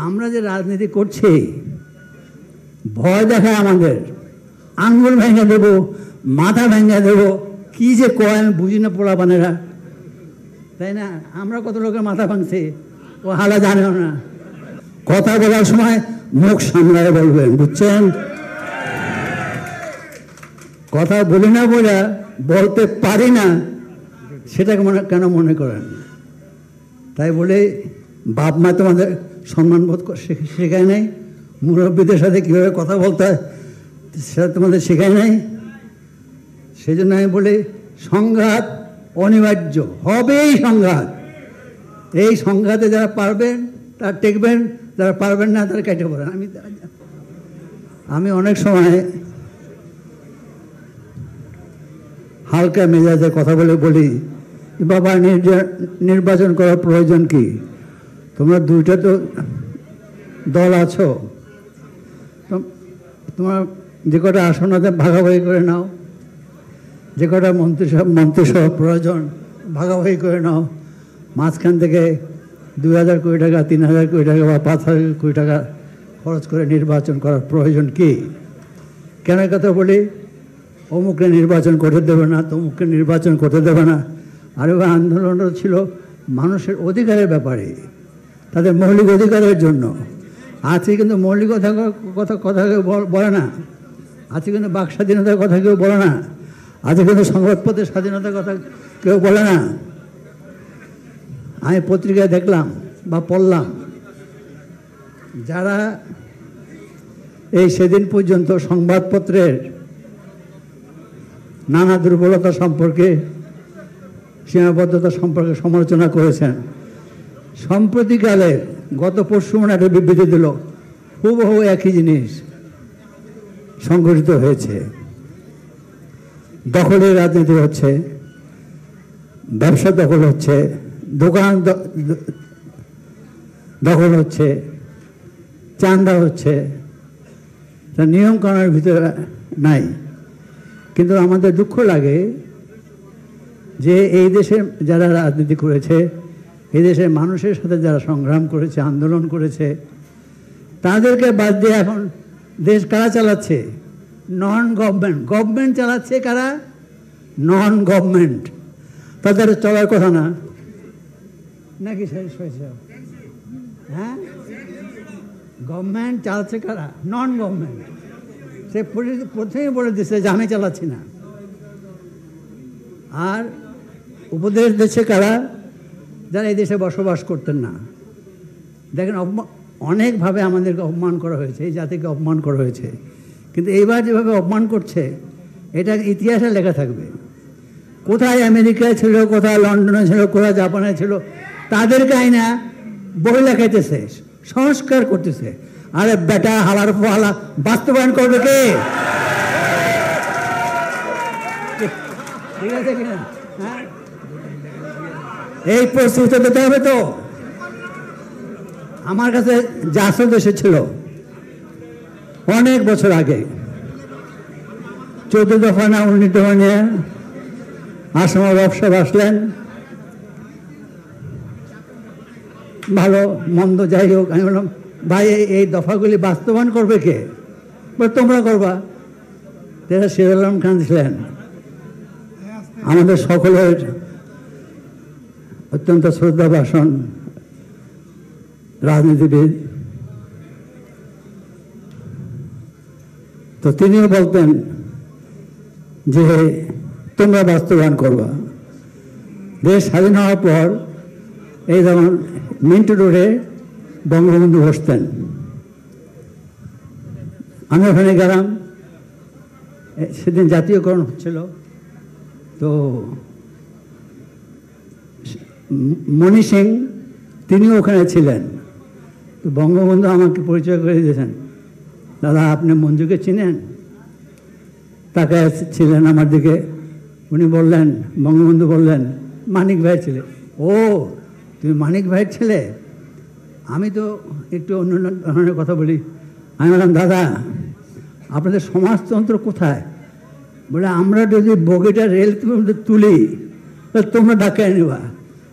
আমরা যে রাজনীতি করছি, ভয় দেখায় আমাদের, আঙ্গুল ভেঙে দেবো, মাথা ভেঙে দেবো, কি যে কয় আমি বুঝি না পোলাপানেরা, তাই না? আমরা কত লোকের মাথা ভাঙছি, ও হালা জানেও না। কথা বলার সময় মুখ সামলায় বলবেন, বুঝছেন? কথা বলি না বলে বলতে পারি না, সেটাকে কেন মনে করেন? তাই বলে বাপ মা তোমাদের সম্মানবোধ শেখায় নাই? মুরব্বীদের সাথে কীভাবে কথা বলতে হয় সেটা তোমাদের শেখায় নাই? সেই জন্য আমি বলি, সংঘাত অনিবার্য, হবেই সংঘাত। এই সংঘাতে যারা পারবেন তারা টেকবেন, যারা পারবেন না তারা কেটে পড়েন। আমি অনেক সময় হালকা মেজাজে কথা বলি, বাবা নির্বাচন করার প্রয়োজন কি? তোমরা দুইটা তো দল আছো, তোমার যে কটা আসন আছে ভাগাভাগি করে নাও, যে কটা মন্ত্রিসভা প্রয়োজন ভাগাভাগি করে নাও। মাঝখান থেকে 2,000 কোটি টাকা, 3,000 কোটি টাকা বা 5,000 কোটি টাকা খরচ করে নির্বাচন করার প্রয়োজন কি? কেন কথা বলি? অমুককে নির্বাচন করতে দেবে না, তমুককে নির্বাচন করতে দেবে না। আর ওই আন্দোলনটা ছিল মানুষের অধিকারের ব্যাপারে, তাদের মৌলিক অধিকারের জন্য। আজকে কিন্তু মৌলিক কথা কেউ বলে না, আজকে কিন্তু বাক স্বাধীনতার কথা কেউ বলে না, আজকে কিন্তু সংবাদপত্রের স্বাধীনতার কথা কেউ বলে না। আমি পত্রিকায় দেখলাম বা পড়লাম, যারা এই সেদিন পর্যন্ত সংবাদপত্রের নানা দুর্বলতা সম্পর্কে, সীমাবদ্ধতা সম্পর্কে সমালোচনা করেছেন, সম্প্রতিকালে গত পরশু একটা বিবৃতি দিল, হুবহু একই জিনিস সংঘটিত হয়েছে। দখলের রাজনীতি হচ্ছে, ব্যবসা দখল হচ্ছে, দোকান দখল হচ্ছে, চাঁদা হচ্ছে, তা নিয়মকানুনের ভিতরে নাই। কিন্তু আমাদের দুঃখ লাগে যে এই দেশে যারা রাজনীতি করেছে, এই দেশের মানুষের সাথে যারা সংগ্রাম করেছে, আন্দোলন করেছে, তাদেরকে বাদ দিয়ে এখন দেশ কারা চালাচ্ছে? Non government. গভর্নমেন্ট চালাচ্ছে কারা? Non government. তাদের চলার কথা না নাকি? শেষ হয়েছে? হ্যাঁ, গভর্নমেন্ট চালাচ্ছে কারা? Non government. সে প্রথমেই বলে দিচ্ছে যে আমি চালাচ্ছি না। আর উপদেশ দিচ্ছে কারা? যারা এই দেশে বসবাস করতেন না। দেখেন, অনেকভাবে আমাদেরকে অপমান করা হয়েছে, এই জাতিকে অপমান করা হয়েছে, কিন্তু এইবার যেভাবে অপমান করছে এটা ইতিহাসে লেখা থাকবে। কোথায় আমেরিকায় ছিল, কোথায় লন্ডনে ছিল, কোথায় জাপানে ছিল, তাদেরকে আইনা বই লেখাইতেছে, সংস্কার করতেছে। আরে বেটা, হালার হালা বাস্তবায়ন করবে কে? ঠিক আছে কিনা? হ্যাঁ, এই প্রস্তুতি দিতে হবে তো। আমার কাছে জাসদ এসেছিল অনেক বছর আগে, 14 দফা না 19 দফা নিয়ে আসামের ব্যবসা আসলেন। ভালো মন্দ যাই হোক, আমি বললাম ভাই এই দফাগুলি বাস্তবায়ন করবে কে? বলে তোমরা করবা। তারা সিরাজুল আলম খান ছিলেন আমাদের সকলের অত্যন্ত শ্রদ্ধাভাষণ রাজনীতিবিদ। তো তিনিও বলতেন যে তোমরা বাস্তবায়ন করবা। দেশ স্বাধীন হওয়ার পর এই যেমন মিন্টু রোডে বঙ্গবন্ধু বসতেন, আমি ওখানে গেলাম, সেদিন জাতীয়করণ হচ্ছিল। তো মণি সিং তিনিও ওখানে ছিলেন। তো বঙ্গবন্ধু আমাকে পরিচয় করে দিয়েছেন, দাদা আপনি মঞ্জুকে চিনেন? তাকে ছিলেন আমার দিকে। উনি বললেন, বঙ্গবন্ধু বললেন মানিক ভাইয়ের ছেলে। ও তুমি মানিক ভাইয়ের ছেলে? আমি তো একটু অন্য ধরনের কথা বলি। আমি বললাম দাদা আপনাদের সমাজতন্ত্র কোথায়? বলে আমরা যদি বগিটা রেল তুলি তোমরা ধাক্কায় নেবা।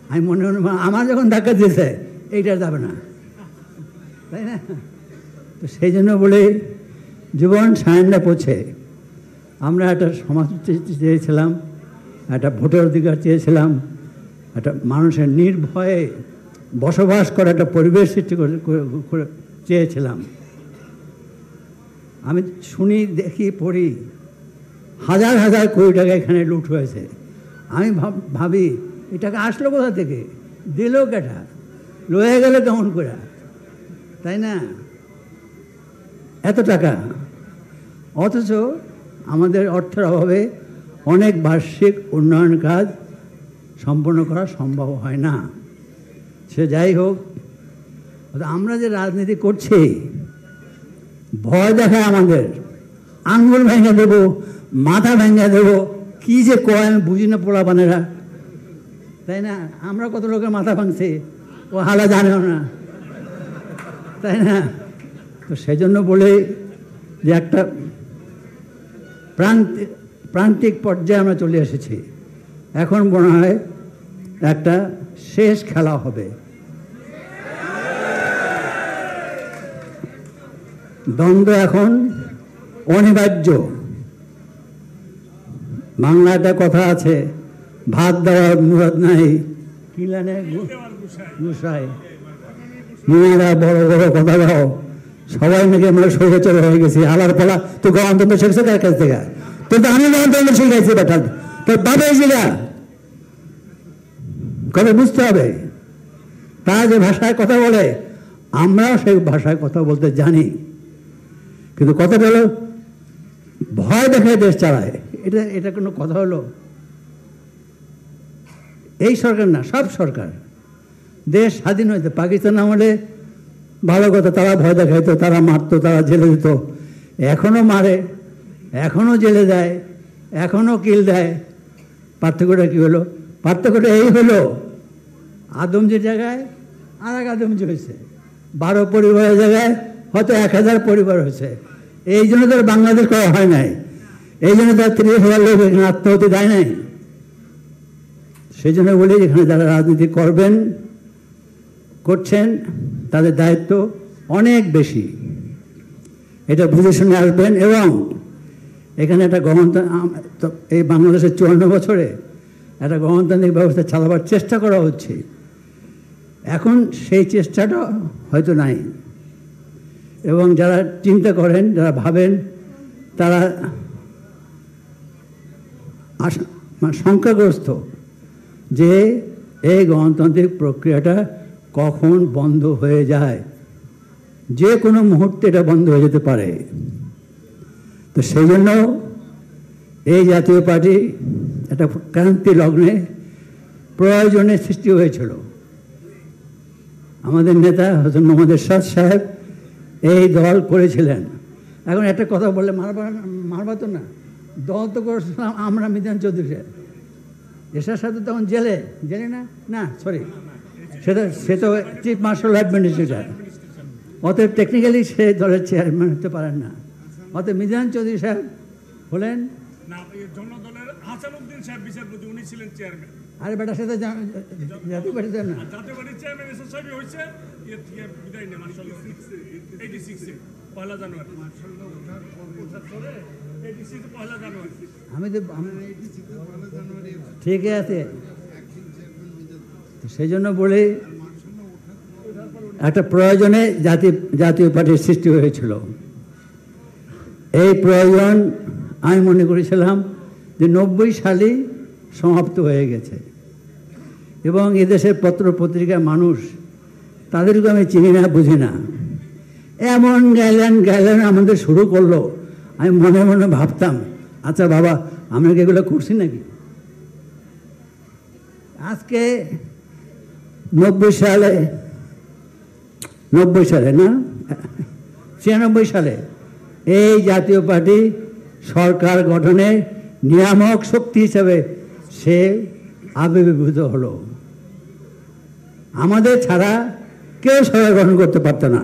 আমি মনে মনে আমার যখন ধাক্কা দিয়েছে এইটা যাবে না, তাই না? তো সেই জন্য বলে জীবন সায়নটা পড়ছে। আমরা একটা সমাজ চেয়েছিলাম, একটা ভোটের অধিকার চেয়েছিলাম, একটা মানুষের নির্ভয়ে বসবাস করার একটা পরিবেশ সৃষ্টি চেয়েছিলাম। আমি শুনি, দেখি, পড়ি হাজার হাজার কোটি টাকা এখানে লুট হয়েছে। আমি ভাবি এই টাকা আসলো কোথা থেকে, দিল কেটা, লয়ে গেল কেমন করে, তাই না? এত টাকা, অথচ আমাদের অর্থের অভাবে অনেক বার্ষিক উন্নয়ন কাজ সম্পন্ন করা সম্ভব হয় না। সে যাই হোক, আমরা যে রাজনীতি করছি, ভয় দেখায় আমাদের, আঙ্গুল ভেঙে দেবো, মাথা ভেঙে দেবো, কি যে কয় আমি বুঝি না পোলাপানেরা, তাই না? আমরা কত লোকের মাথা ভাঙছি, ও হালা জানেও না, তাই না? তো সেই জন্য বলে যে একটা প্রান্তিক পর্যায়ে আমরা চলে এসেছি। এখন মনে হয় একটা শেষ খেলা হবে। দ্বন্দ্ব এখন অনিবার্য। বাংলা একটা কথা আছে, ভাত দেওয়ার মুরাদ নাই, কিলানে গুসাই। মেয়েরা বড় বড় কথা দাও, সবাই নাকি আমরা সৌরচর হয়ে গেছি, আলার পালা। তো গণতন্ত্র শিখছে কার কাছ থেকে? তো আমি গণতন্ত্র শিখাইছি বেটা, তোর বাবা শিখা কবে বুঝতে হবে। তারা যে ভাষায় কথা বলে, আমরাও সেই ভাষায় কথা বলতে জানি, কিন্তু কথাটা হলো ভয় দেখায় দেশ চালায়। এটা কোনো কথা হলো? এই সরকার না, সব সরকার। দেশ স্বাধীন হয়েছে, পাকিস্তান আমলে ভালো কথা, তারা ভয় দেখাইতো, তারা মারতো, তারা জেলে দিত। এখনও মারে, এখনও জেলে দেয়, এখনও কিল দেয়। পার্থক্যটা কী হলো? পার্থক্যটা এই হলো, আদমজির জায়গায় আর এক আদমজি হয়েছে, 12 পরিবারের জায়গায় হয়তো 1000 পরিবার হয়েছে। এই জন্য তার বাংলাদেশ করা হয় নাই, এই জন্য তার 30,000 লোক এখানে আত্মহত্যা দেয় নাই। সেই জন্য বলি, এখানে যারা রাজনীতি করছেন, তাদের দায়িত্ব অনেক বেশি। এটা বুঝে শুনে আসবেন। এবং এখানে একটা এই বাংলাদেশের 54 বছরে একটা গণতান্ত্রিক ব্যবস্থা চালাবার চেষ্টা করা হচ্ছে। এখন সেই চেষ্টাটা হয়তো নাই। এবং যারা চিন্তা করেন, যারা ভাবেন, তারা শঙ্কাগ্রস্ত যে এই গণতান্ত্রিক প্রক্রিয়াটা কখন বন্ধ হয়ে যায়। যে কোনো মুহূর্তে এটা বন্ধ হয়ে যেতে পারে। তো সেই জন্য এই জাতীয় পার্টি একটা ক্রান্তি লগ্নে প্রয়োজনে সৃষ্টি হয়েছিল। আমাদের নেতা হযরত মোহাম্মদ এরশাদ সাহেব এই দল করেছিলেন। এখন একটা কথা বললে মারবা তো না, দল তো করেছিলাম আমরা, মিজান চৌধুরী সাহেব। এরশাদ সাহেব তখন জেলে না, না সরি, সে তো চিফ মার্শাল অ্যাডমিনিস্ট্রেটর। অতএব টেকনিক্যালি সে দলের চেয়ারম্যান হতে পারেন না। অতএব মিজান চৌধুরী সাহেব হলেন। আরে বেটা, সে তো জাতীয় পার্টিতে না, আমি তো ঠিক আছে। সেই জন্য বলি, একটা প্রয়োজনে জাতীয় পার্টির সৃষ্টি হয়েছিল। এই প্রয়োজন আমি মনে করেছিলাম যে 90 সালেই সমাপ্ত হয়ে গেছে। এবং এদেশের পত্র পত্রিকার মানুষ, তাদেরকে আমি চিনি না, বুঝি না, এমন গাইলেন আমাদের শুরু করলো। আমি মনে মনে ভাবতাম, আচ্ছা বাবা, আমরা কি এগুলো করছি নাকি? আজকে 90 সালে না 96 সালে এই জাতীয় পার্টি সরকার গঠনে নিয়ামক শক্তি হিসেবে সে আবির্ভূত হলো। আমাদের ছাড়া কেউ সরকার গঠন করতে পারত না।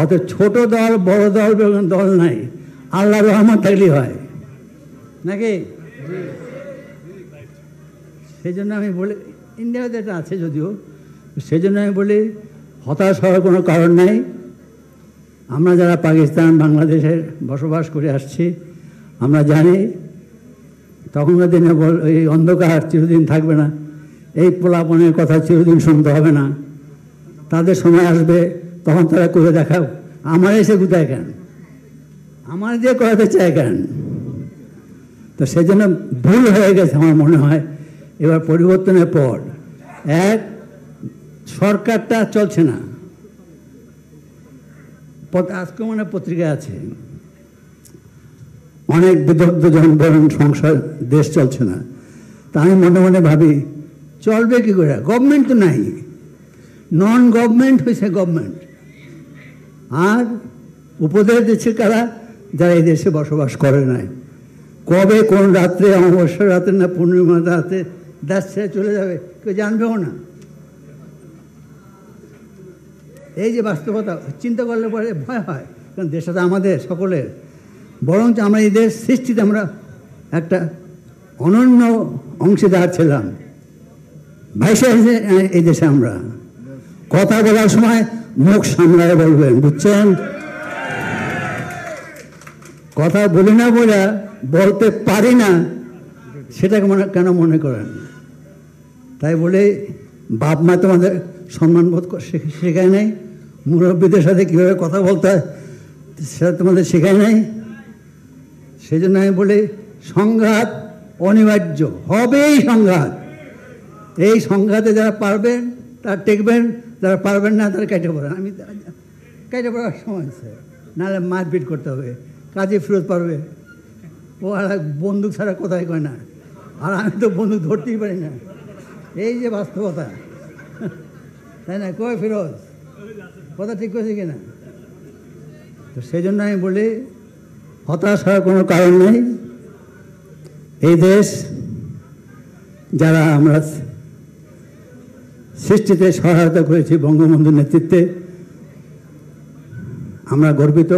অত ছোট দল বড় দল নাই, আল্লাহর রহমত থাকলেই হয় নাকি? সেই জন্য আমি বলি, ইন্ডিয়াতে এটা আছে যদিও, সেই জন্য আমি বলি হতাশ হওয়ার কোনো কারণ নাই। আমরা যারা পাকিস্তান বাংলাদেশের বসবাস করে আসছি আমরা জানি তখনকার দিনে এই অন্ধকার চিরদিন থাকবে না, এই পোলাপনের কথা চিরদিন শুনতে হবে না, তাদের সময় আসবে তখন তারা করে দেখাও। আমার এসে কোথায় কেন, আমার যে করাতে চায় কেন? তো সেই জন্য ভুল হয়ে গেছে আমার মনে হয়। এবার পরিবর্তনের পর সরকারটা চলছে না, আজকে মানে পত্রিকা আছে অনেক বিদগ্ধ জনবরণ সংসার, দেশ চলছে না। তা আমি মনে মনে ভাবি চলবে কি করে, গভর্নমেন্ট তো নাই, নন গভর্নমেন্ট হয়েছে গভর্নমেন্ট। আর উপদেশ দিচ্ছে কারা, যারা এই দেশে বসবাস করে নাই। কবে কোন রাত্রে, অমাবস্যা রাতে না পূর্ণিমা রাতে দেশ ছেড়ে চলে যাবে কেউ জানবেও না। এই যে বাস্তবতা চিন্তা করলে পরে ভয় হয়, কারণ দেশটা তো আমাদের সকলের। বরঞ্চ আমরা এই দেশ সৃষ্টিতে আমরা একটা অনন্য অংশীদার ছিলাম। ভাইসে এই দেশে আমরা কথা বলার সময় মুখ সামলায় বলবেন, বুঝছেন? কথা বলি না বলে বলতে পারি না সেটাকে কেন মনে করেন? তাই বলে বাপ মা তোমাদের সম্মানবোধ শেখায় নাই, মুরব্বীদের সাথে কীভাবে কথা বলতে হয় সেটা তোমাদের শেখায় নাই। সেই জন্য আমি বলি সংঘাত অনিবার্য, হবেই সংঘাত। এই সংঘাতে যারা পারবেন তারা টেকবেন, যারা পারবেন না তারা কেটে পড়েন। আমি কেটে পড়ার সময় আছে, নাহলে মারপিট করতে হবে। কাজী ফিরোজ পারবে, ও আর বন্দুক ছাড়া কোথায় কয় না, আর আমি তো বন্দুক ধরতেই পারি না। এই যে বাস্তবতা, তাই না? কয় ফিরোজ, কথা ঠিক করেছে কিনা? তো সেই জন্য আমি বলি হতাশ হওয়ার কোনো কারণ নেই। এই দেশ যারা আমরা সৃষ্টিতে সহায়তা করেছি বঙ্গবন্ধুর নেতৃত্বে, আমরা গর্বিত।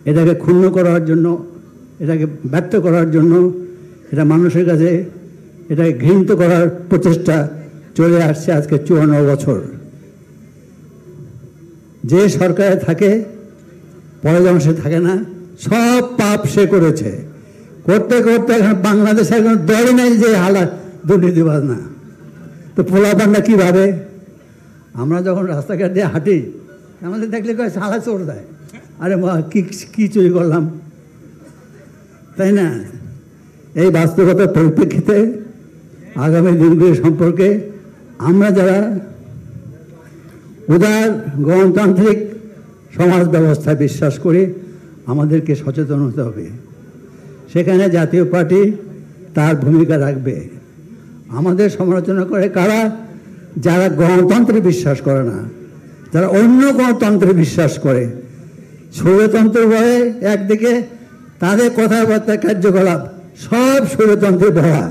এটাকে ক্ষুণ্ণ করার জন্য, এটাকে ব্যর্থ করার জন্য, এটা মানুষের কাছে এটাকে ঘৃণিত করার প্রচেষ্টা চলে আসছে আজকে 54 বছর। যে সরকারে থাকে পরের অংশে থাকে না, সব পাপ সে করেছে। করতে করতে এখন বাংলাদেশে এখন দলই নেই যে হালাত দুর্নীতিবাজ না। তো পোলাপানরা কী ভাবে? আমরা যখন রাস্তাঘাট দিয়ে হাঁটি আমাদের দেখলে কয় হালা চোর দেয়, আরে মা কী চুরি করলাম, তাই না? এই বাস্তবতার পরিপ্রেক্ষিতে আগামী দিনগুলি সম্পর্কে আমরা যারা উদার গণতান্ত্রিক সমাজ ব্যবস্থায় বিশ্বাস করি আমাদেরকে সচেতন হতে হবে। সেখানে জাতীয় পার্টি তার ভূমিকা রাখবে। আমাদের সমালোচনা করে কারা? যারা গণতন্ত্রে বিশ্বাস করে না, যারা অন্য গণতন্ত্রে বিশ্বাস করে। স্বৈরতন্ত্র বলে একদিকে, তাদের কথাবার্তা কার্যকলাপ সব স্বৈরতন্ত্রে ভরা।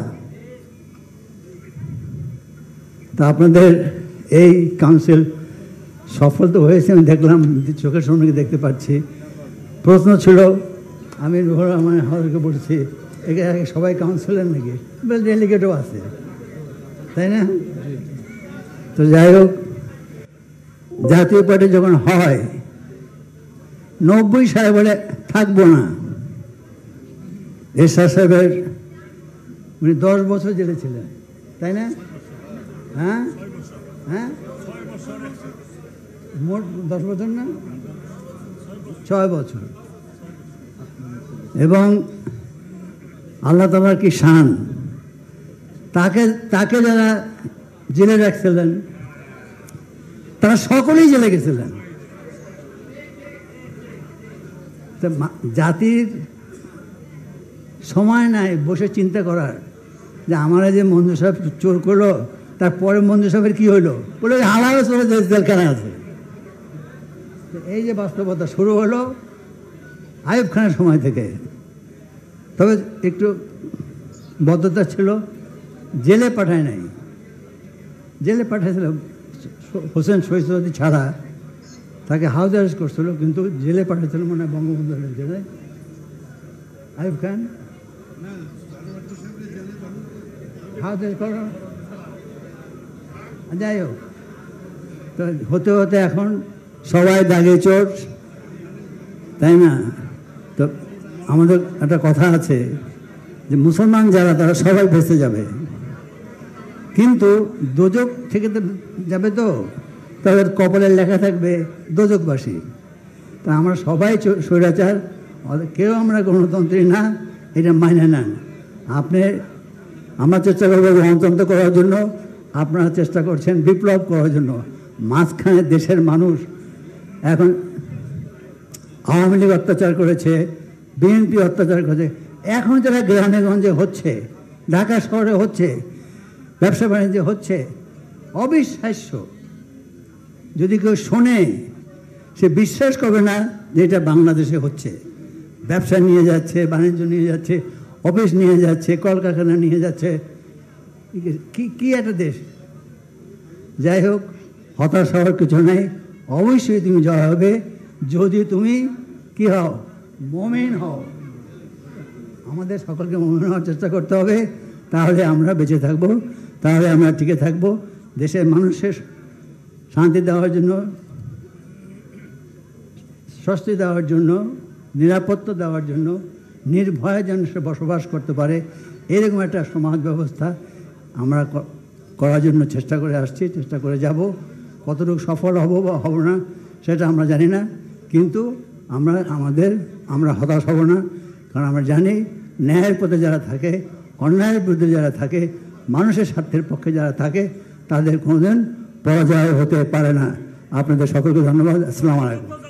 তা আপনাদের এই কাউন্সিল সফল তো হয়েছে, আমি দেখলাম, চোখের সামনে দেখতে পাচ্ছি। প্রশ্ন ছিল, আমি হলকে বলছি এখানে সবাই কাউন্সিলর নাকি? ডেলিগেটও আছে, তাই না? তো যাই হোক, জাতীয় পার্টি যখন হয় 90 সালে বলে থাকবো না। এরশাদ সাহেবের উনি 10 বছর জেলে ছিলেন, তাই না? হ্যাঁ হ্যাঁ, মোট 10 বছর না 6 বছর। এবং আল্লাহ তাআলার কি শান, তাকে যারা জেলে রাখছিলেন তারা সকলেই জেলে গেছিলেন। জাতির সময় নাই বসে চিন্তা করার যে আমরা যে মঞ্জু সাহেব চোর করলো, তারপরে মঞ্জু সাহেবের কী হইলো, বলে হালাও চলে জেলখানা আছে। এই যে বাস্তবতা শুরু হলো আইয়ুব খানের সময় থেকে। তবে একটু বদ্ধতা ছিল, জেলে পাঠায় নাই। জেলে পাঠাইছিল হোসেন শহীদ ছাড়া, তাকে হাউস অ্যারেস্ট করছিল, কিন্তু জেলে পাঠাইছিল মনে হয় বঙ্গবন্ধু জেলে আইয়ুব খান। হাউস অ্যারেস্ট করো, যাই হোক। তো হতে হতে এখন সবাই দাগে চোর, তাই না? তো আমাদের একটা কথা আছে যে মুসলমান যারা তারা সবাই বেঁচে যাবে, কিন্তু দোজক থেকে তো যাবে, তো তাদের কপালে লেখা থাকবে দোজকবাসী। তা আমরা সবাই স্বৈরাচার, কেউ আমরা গণতন্ত্রী না, এটা মাইনে নেন। আমরা চেষ্টা করবো গণতন্ত্র করার জন্য, আপনারা চেষ্টা করছেন বিপ্লব করার জন্য। মাঝখানে দেশের মানুষ এখন আওয়ামী লীগ অত্যাচার করেছে, বিএনপি অত্যাচার করেছে, এখন যারা গ্রামে গঞ্জে হচ্ছে, ঢাকা শহরে হচ্ছে, ব্যবসা বাণিজ্য হচ্ছে, অবিশ্বাস্য। যদি কেউ শোনে সে বিশ্বাস করবে না যে এটা বাংলাদেশে হচ্ছে। ব্যবসা নিয়ে যাচ্ছে, বাণিজ্য নিয়ে যাচ্ছে, অফিস নিয়ে যাচ্ছে, কলকারখানা নিয়ে যাচ্ছে, কি একটা দেশ। যাই হোক, হতাশ হওয়ার কিছু নেই, অবশ্যই তুমি জয় হবে যদি তুমি কি হও, মুমিন হও। আমাদের সকলকে মুমিন হওয়ার চেষ্টা করতে হবে, তাহলে আমরা বেঁচে থাকবো, তাহলে আমরা টিকে থাকবো। দেশের মানুষের শান্তি দেওয়ার জন্য, স্বস্তি দেওয়ার জন্য, নিরাপত্তা দেওয়ার জন্য, নির্ভয়ে যেন সে বসবাস করতে পারে, এরকম একটা সমাজ ব্যবস্থা আমরা করার জন্য চেষ্টা করে আসছি, চেষ্টা করে যাব। কতটুকু সফল হব বা হব না সেটা আমরা জানি না, কিন্তু আমরা হতাশ হব না, কারণ আমরা জানি ন্যায়ের পথে যারা থাকে, অন্যায়ের বিরুদ্ধে যারা থাকে, মানুষের স্বার্থের পক্ষে যারা থাকে, তাদের কোনোদিন পরাজয় হতে পারে না। আপনাদের সকলকে ধন্যবাদ। আসসালামু আলাইকুম।